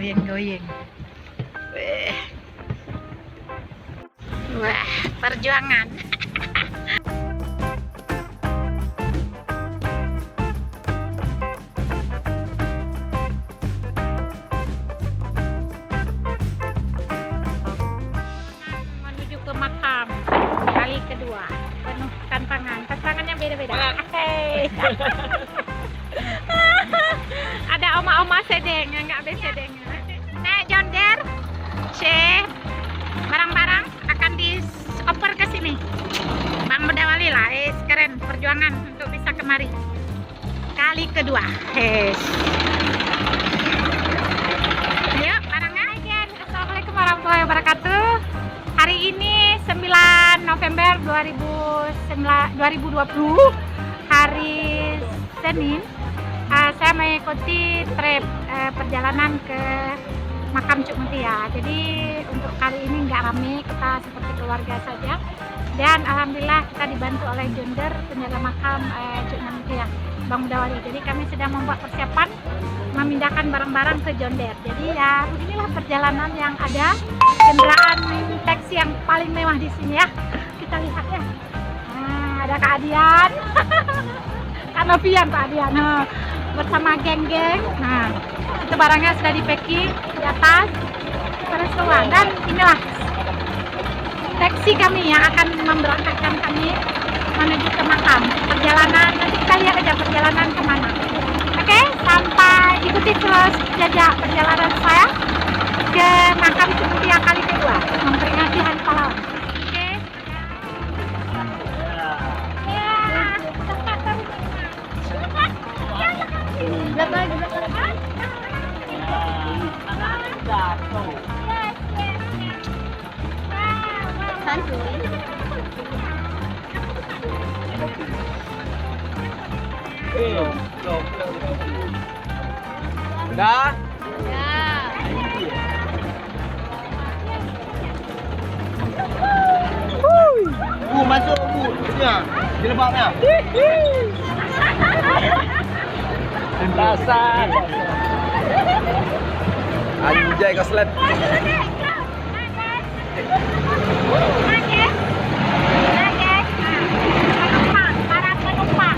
goyang-goyang. Wah, perjuangan. Menuju ke makam kali kedua, penuh tantangannya beda-beda. Hey. Ada oma-oma sedeng, nggak ada sedengnya. John Deere, barang-barang akan dioper ke sini. Bang Mudawali lah, keren perjuangan untuk bisa kemari. Kali kedua. Yuk, barangnya. Assalamualaikum warahmatullahi wabarakatuh. Hari ini 9 November 2020, hari Senin. Saya mengikuti trip perjalanan ke makam Cuk Mutia. Jadi untuk kali ini nggak rame, kita seperti keluarga saja. Dan alhamdulillah kita dibantu oleh John Deere, penjaga makam Cuk Mutia, Bang Mudawali. Jadi kami sedang membuat persiapan memindahkan barang-barang ke John Deere. Jadi ya beginilah perjalanan yang ada, kendaraan taksi yang paling mewah di sini ya. Kita lihat ya. Nah, ada Kak Adian, Kak Novian, Pak Adian. Nah, bersama geng-geng. Nah, itu barangnya sudah di-packing di atas semua. Dan inilah taksi kami yang akan memberangkatkan kami menuju ke makam. Perjalanan, nanti kita lihat aja perjalanan kemana. Oke, sampai ikuti terus jejak perjalanan saya ke makam Cuk Mutia kali kedua, memperingati Hari Pahlawan. Oke. Udah? Masuk ya, di lebaknya. Pentasan. Anjay koslet. Para penumpang.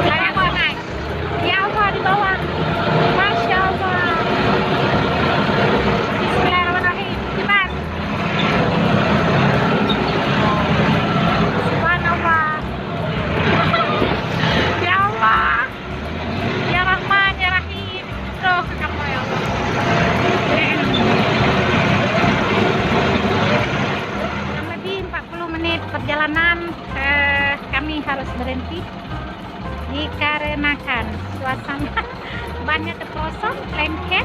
Kayak apa, Nay? Ya Allah, di bawah. Masya Allah. bannya terprosok, lengket.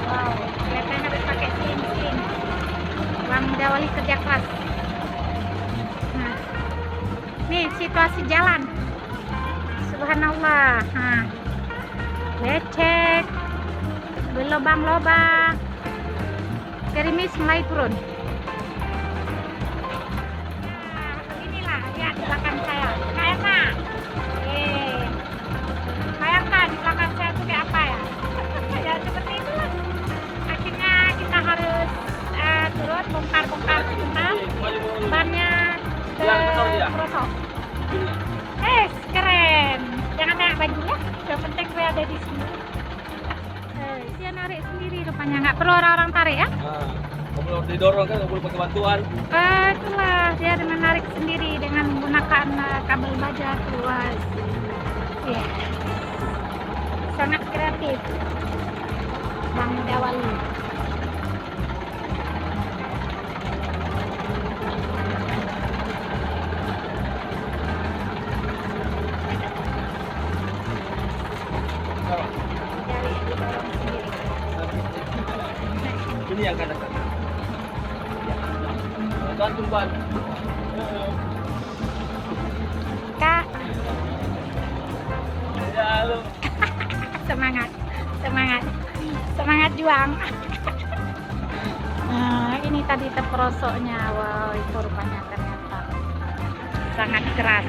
Wow, kelihatan harus pakai sling-sling. Bang Dawali kerja keras. Nah, nih situasi jalan. Subhanallah. Nah, lecek, berlobang-lobang. Gerimis mulai turun. Nah, beginilah, lihat di belakang saya. Enak. Bayangkan di belakang saya itu kayak apa ya? Ya seperti itulah. Akhirnya kita harus turun, bongkar-bongkar sebentar. Bannya terprosok. Keren. Jangan tanya bajunya. Yang penting gue ada di sini. Dia narik sendiri rupanya, nggak perlu orang-orang tarik ya? Nggak perlu didorong kan, nggak perlu pakai bantuan. Itulah dia menarik sendiri dengan menggunakan kabel baja luas. Ya, sangat kreatif, Bang Dawali. Ini yang kanan. Gantung ban. Kak, Ya lu. semangat juang. Nah, ini tadi terperosoknya. Wow, itu rupanya ternyata sangat keras.